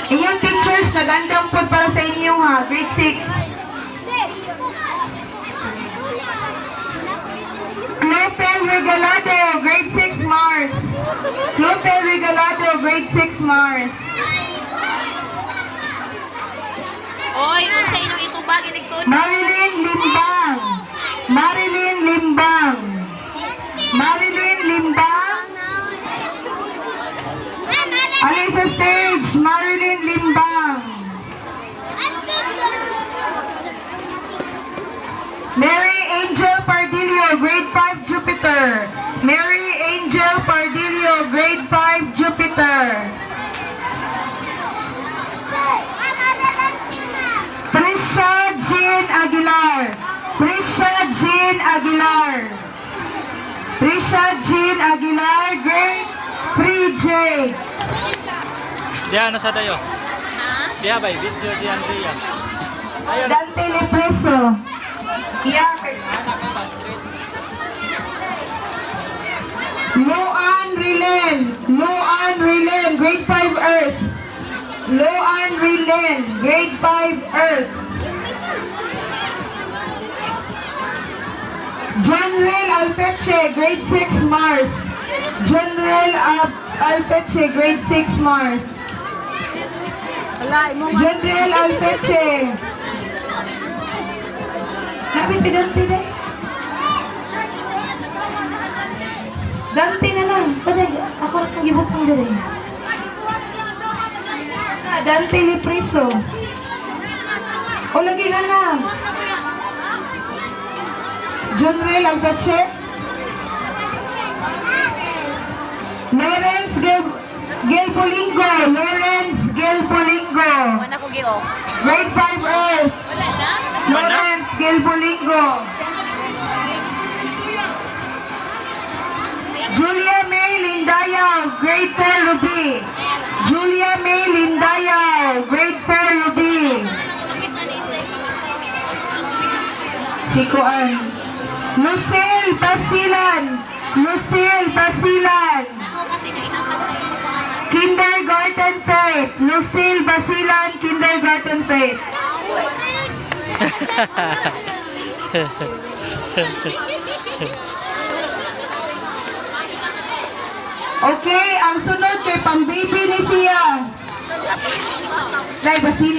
Inyong teachers, nag-andam po para sa inyo ha. Grade 6. Clotel Regalado, grade 6 Mars. Clotel Regalado, grade 6 Mars. Oy, unsa inyong itubag inigtuno? Marilyn Limbang. Marilyn Limbang. Marilyn Limbang. Alin sa stage, Marilyn Limbang. Mary Angel Pardillo, grade 5 Jupiter. Mary Angel Pardillo, grade 5 Jupiter. Trisha Jean Aguilar. Trisha Jean Aguilar. Trisha Jean Aguilar, grade 3J. Diyan, ano sa dayo? Ha? Diya ba, video si Andrea. Ayun. Dante Lepreso. Yeah. Loan Rilen. Loan Rilen, grade 5 Earth. Loan Rilen, grade 5 Earth. General Alpeche, grade 6 Mars. General Alpeche, grade 6 Mars. General Alpeche. Napiti Dante na. Dante na lang. Taday, ako na pag-ibot mo dali. Dante Lepreso. O, lagi na lang. General Alpeche. Lawrence Gelpolingo. Lawrence Gelpolingo. Wala ko gi-off. Grade 5 Earth. Wala na? Lawrence Gelpolingo. Julia May Lindayaw, grade 4 Ruby. Julia May Lindayaw, grade 4 Ruby. Sikuan. Lucille Basilan. Lucille Basilan. Kindergarten Faith. Lucille Basilan, Kindergarten Faith. Okay, ang sunod kay pang-baby ni siya. Dai Basilan.